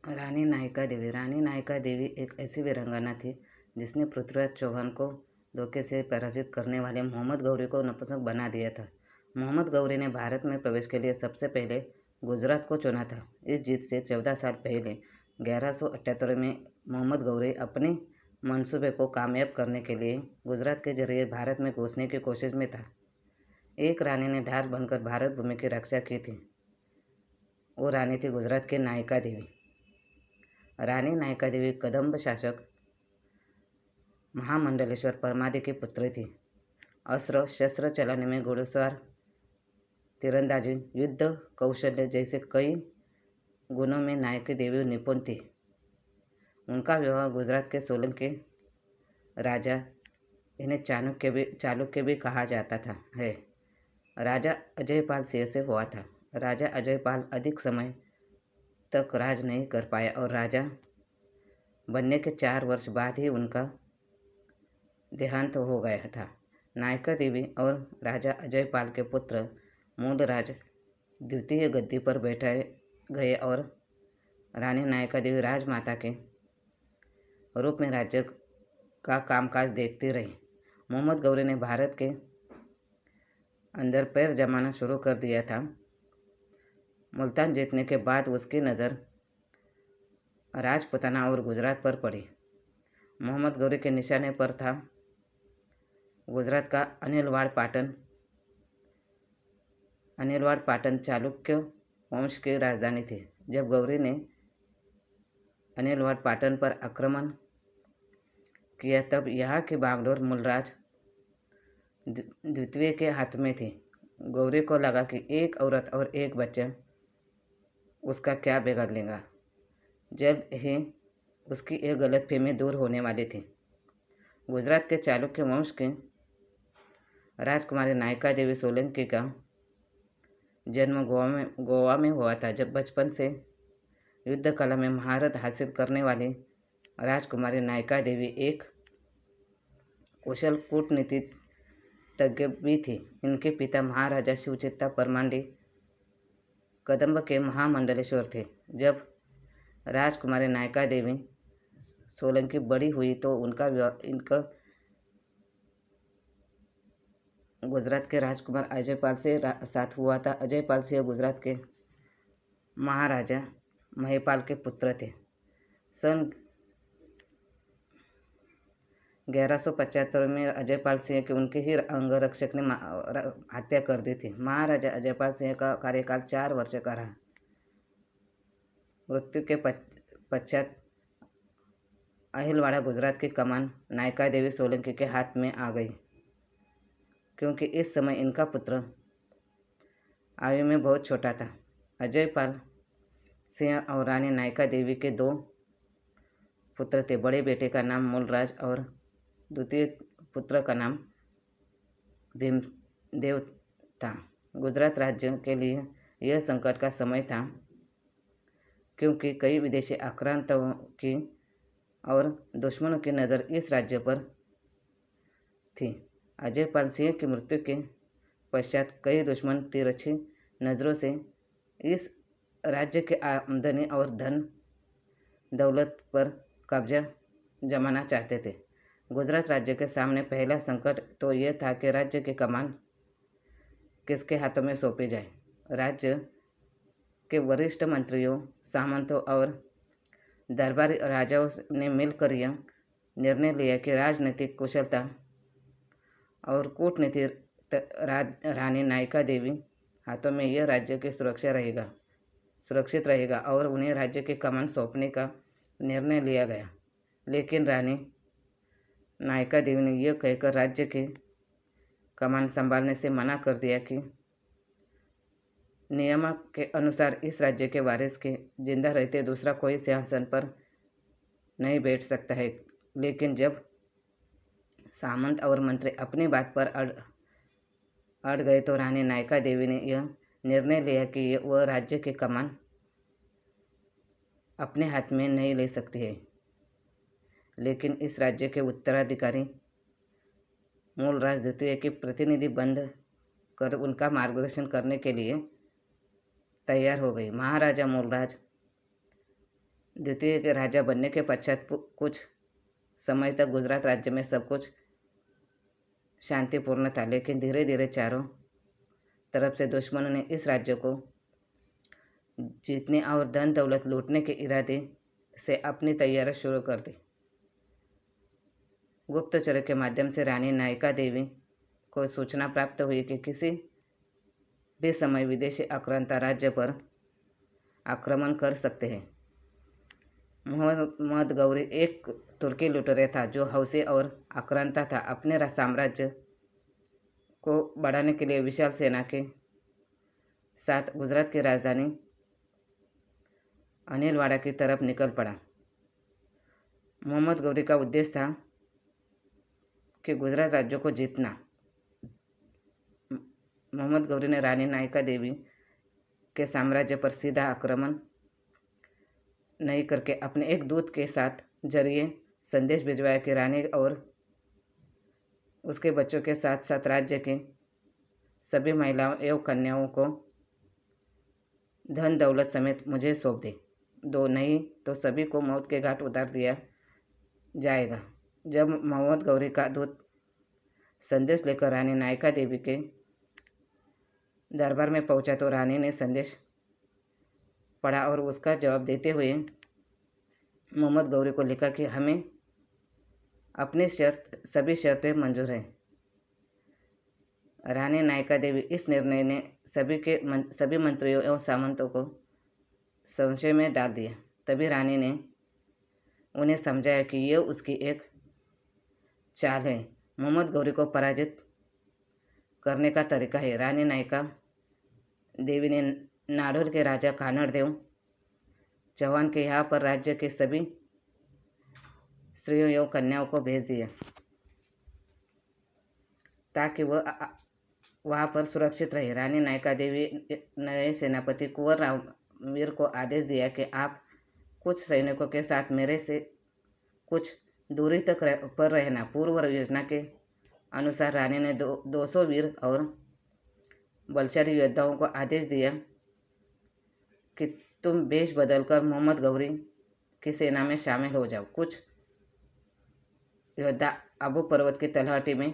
रानी नायिका देवी एक ऐसी वीरांगना थी जिसने पृथ्वीराज चौहान को धोखे से पराजित करने वाले मोहम्मद गौरी को नपुंसक बना दिया था। मोहम्मद गौरी ने भारत में प्रवेश के लिए सबसे पहले गुजरात को चुना था। इस जीत से 14 साल पहले 1178 में मोहम्मद गौरी अपने मंसूबे को कामयाब करने के लिए गुजरात के जरिए भारत में घुसने की कोशिश में था। एक रानी ने ढाल बनकर भारत भूमि की रक्षा की थी। वो रानी थी गुजरात की नायिका देवी। रानी नायिका देवी कदंब शासक महामंडलेश्वर परमादि की पुत्री थी। अस्त्र शस्त्र चलाने में, घुड़सवार, तीरंदाजी, युद्ध कौशल्य जैसे कई गुणों में नायिका देवी निपुण थी। उनका विवाह गुजरात के सोलंकी राजा, इन्हें चालुक्य भी कहा जाता था, है, राजा अजयपाल सिंह से हुआ था। राजा अजयपाल अधिक समय तक राज नहीं कर पाया और राजा बनने के 4 वर्ष बाद ही उनका देहांत हो गया था। नायिका देवी और राजा अजयपाल के पुत्र मूलराज द्वितीय गद्दी पर बैठाए गए और रानी नायिका देवी राजमाता के रूप में राज्य का कामकाज देखती रही। मोहम्मद गौरी ने भारत के अंदर पैर जमाना शुरू कर दिया था। मुल्तान जीतने के बाद उसकी नज़र राजपुताना और गुजरात पर पड़ी। मोहम्मद गौरी के निशाने पर था गुजरात का अनिलवाड़ पाटन। अनिलवाड़ पाटन चालुक्य वंश की राजधानी थी। जब गौरी ने अनिलवाड़ पाटन पर आक्रमण किया तब यहाँ की बागडोर मूलराज द्वितीय के हाथ में थी। गौरी को लगा कि एक औरत और एक बच्चा उसका क्या बिगाड़ लेगा। जल्द ही उसकी एक गलतफहमी दूर होने वाली थी। गुजरात के चालुक्य वंश की राजकुमारी नायिका देवी सोलंकी का जन्म गोवा में हुआ था। जब बचपन से युद्ध कला में महारत हासिल करने वाली राजकुमारी नायिका देवी एक कुशल कूटनीतिज्ञ भी थी। इनके पिता महाराजा शिवचित्ता परमांडी कदंब के महामंडलेश्वर थे। जब राजकुमारी नायिका देवी सोलंकी बड़ी हुई तो इनका गुजरात के राजकुमार अजयपाल से साथ हुआ था। अजयपाल सिंह गुजरात के महाराजा महिपाल के पुत्र थे। सन 1175 में अजयपाल सिंह के उनके ही अंगरक्षक ने हत्या कर दी थी। महाराजा अजयपाल सिंह का कार्यकाल 4 वर्ष का रहा। मृत्यु के पश्चात अहिलवाड़ा गुजरात की कमान नायिका देवी सोलंकी के हाथ में आ गई, क्योंकि इस समय इनका पुत्र आयु में बहुत छोटा था। अजयपाल सिंह और रानी नायिका देवी के 2 पुत्र थे। बड़े बेटे का नाम मूलराज और द्वितीय पुत्र का नाम भीमदेव था। गुजरात राज्य के लिए यह संकट का समय था, क्योंकि कई विदेशी आक्रांताओं की और दुश्मनों की नज़र इस राज्य पर थी। अजयपाल सिंह की मृत्यु के पश्चात कई दुश्मन तिरछी नज़रों से इस राज्य के आमदनी और धन दौलत पर कब्जा जमाना चाहते थे। गुजरात राज्य के सामने पहला संकट तो यह था कि राज्य की कमान किसके हाथों में सौंपी जाए। राज्य के वरिष्ठ मंत्रियों, सामंतों और दरबारी राजाओं ने मिलकर यह निर्णय लिया कि राजनीतिक कुशलता और कूटनीति रानी नायिका देवी हाथों में यह राज्य की सुरक्षित रहेगा और उन्हें राज्य की कमान सौंपने का निर्णय लिया गया। लेकिन रानी नायिका देवी ने यह कहकर राज्य की कमान संभालने से मना कर दिया कि नियम के अनुसार इस राज्य के वारिस के जिंदा रहते दूसरा कोई सिंहासन पर नहीं बैठ सकता है। लेकिन जब सामंत और मंत्री अपनी बात पर अड़ गए तो रानी नायिका देवी ने यह निर्णय लिया कि वह राज्य की कमान अपने हाथ में नहीं ले सकती है, लेकिन इस राज्य के उत्तराधिकारी मूलराज द्वितीय के प्रतिनिधि बंद कर उनका मार्गदर्शन करने के लिए तैयार हो गई। महाराजा मूलराज द्वितीय के राजा बनने के पश्चात कुछ समय तक गुजरात राज्य में सब कुछ शांतिपूर्ण था, लेकिन धीरे धीरे चारों तरफ से दुश्मनों ने इस राज्य को जीतने और धन दौलत लूटने के इरादे से अपनी तैयारी शुरू कर दी। गुप्तचरों के माध्यम से रानी नायिका देवी को सूचना प्राप्त हुई कि किसी भी समय विदेशी आक्रांता राज्य पर आक्रमण कर सकते हैं। मोहम्मद गौरी एक तुर्की लुटेरा था जो हौसी और आक्रांता था। अपने साम्राज्य को बढ़ाने के लिए विशाल सेना के साथ गुजरात की राजधानी अनिलवाड़ा की तरफ निकल पड़ा। मोहम्मद गौरी का उद्देश्य था कि गुजरात राज्य को जीतना। मोहम्मद गौरी ने रानी नायिका देवी के साम्राज्य पर सीधा आक्रमण नहीं करके अपने एक दूत के साथ जरिए संदेश भिजवाया कि रानी और उसके बच्चों के साथ साथ राज्य के सभी महिलाओं एवं कन्याओं को धन दौलत समेत मुझे सौंप दो, नहीं तो सभी को मौत के घाट उतार दिया जाएगा। जब मोहम्मद गौरी का दूत संदेश लेकर रानी नायिका देवी के दरबार में पहुंचा तो रानी ने संदेश पढ़ा और उसका जवाब देते हुए मोहम्मद गौरी को लिखा कि हमें अपनी सभी शर्तें मंजूर हैं। रानी नायिका देवी इस निर्णय ने सभी मंत्रियों एवं सामंतों को संशय में डाल दिया। तभी रानी ने उन्हें समझाया कि यह उसकी एक चाल है, मोहम्मद गौरी को पराजित करने का तरीका है। रानी नायिका देवी ने नाडोल के राजा कानड़देव चौहान के यहाँ पर राज्य के सभी स्त्रियों एवं कन्याओं को भेज दिया ताकि वह वहाँ पर सुरक्षित रहे। रानी नायिका देवी नए सेनापति कुंवर रामवीर को आदेश दिया कि आप कुछ सैनिकों के साथ मेरे से कुछ दूरी तक पर रहना। पूर्व योजना के अनुसार रानी ने 200 वीर और बलशाली योद्धाओं को आदेश दिया कि तुम वेश बदलकर मोहम्मद गौरी की सेना में शामिल हो जाओ। कुछ योद्धा अबू पर्वत की तलहटी में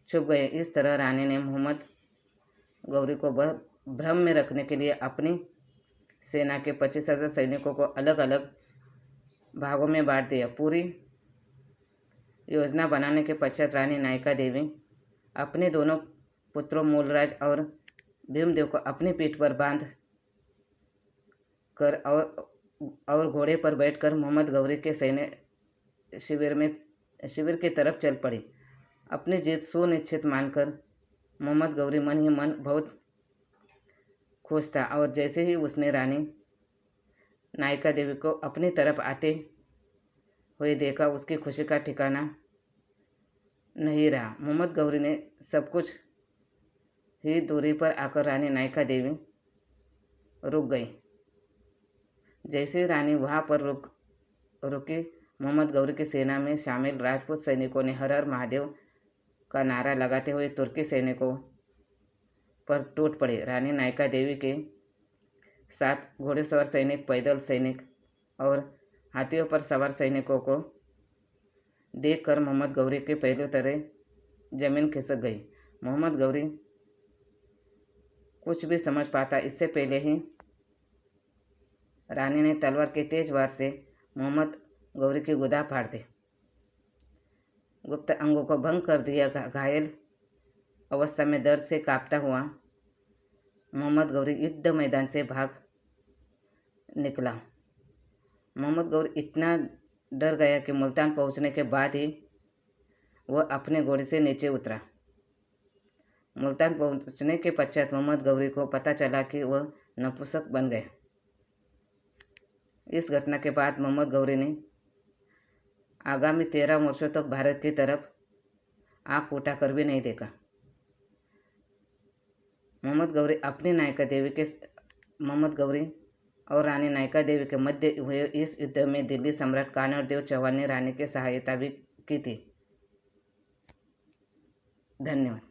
छुप गए। इस तरह रानी ने मोहम्मद गौरी को भ्रम में रखने के लिए अपनी सेना के 25,000 सैनिकों को अलग अलग भागों में बांट दिया। पूरी योजना बनाने के पश्चात रानी नायिका देवी अपने दोनों पुत्रों मूलराज और भीमदेव को अपनी पीठ पर बांध कर और घोड़े पर बैठकर मोहम्मद गौरी के सैन्य शिविर की तरफ चल पड़ी। अपनी जीत सुनिश्चित मानकर मोहम्मद गौरी मन ही मन बहुत खुश था और जैसे ही उसने रानी नायिका देवी को अपनी तरफ आते हुए देखा, उसकी खुशी का ठिकाना नहीं रहा। मोहम्मद गौरी ने सब कुछ ही दूरी पर आकर रानी नायिका देवी रुक गई। जैसे रानी वहां पर रुकी, मोहम्मद गौरी की सेना में शामिल राजपूत सैनिकों ने हर हर महादेव का नारा लगाते हुए तुर्की सैनिकों पर टूट पड़े। रानी नायिका देवी के साथ घोड़ेसवार सैनिक, पैदल सैनिक और हाथियों पर सवार सैनिकों को देखकर मोहम्मद गौरी के पहलू तरह जमीन खिसक गई। मोहम्मद गौरी कुछ भी समझ पाता इससे पहले ही रानी ने तलवार के तेज वार से मोहम्मद गौरी की गुदा फाड़ दी, गुप्त अंगों को भंग कर दिया। घायल अवस्था में दर्द से कांपता हुआ मोहम्मद गौरी युद्ध मैदान से भाग निकला। मोहम्मद गौरी इतना डर गया कि मुल्तान पहुंचने के बाद ही वह अपने घोड़े से नीचे उतरा। मुल्तान पहुंचने के पश्चात मोहम्मद गौरी को पता चला कि वह नपुंसक बन गए। इस घटना के बाद मोहम्मद गौरी ने आगामी 13 वर्षों तक भारत की तरफ आंख उठाकर भी नहीं देखा। मोहम्मद गौरी और रानी नायिका देवी के मध्य हुए इस युद्ध में दिल्ली सम्राट कानड़देव चौहान ने रानी की सहायता भी की थी। धन्यवाद।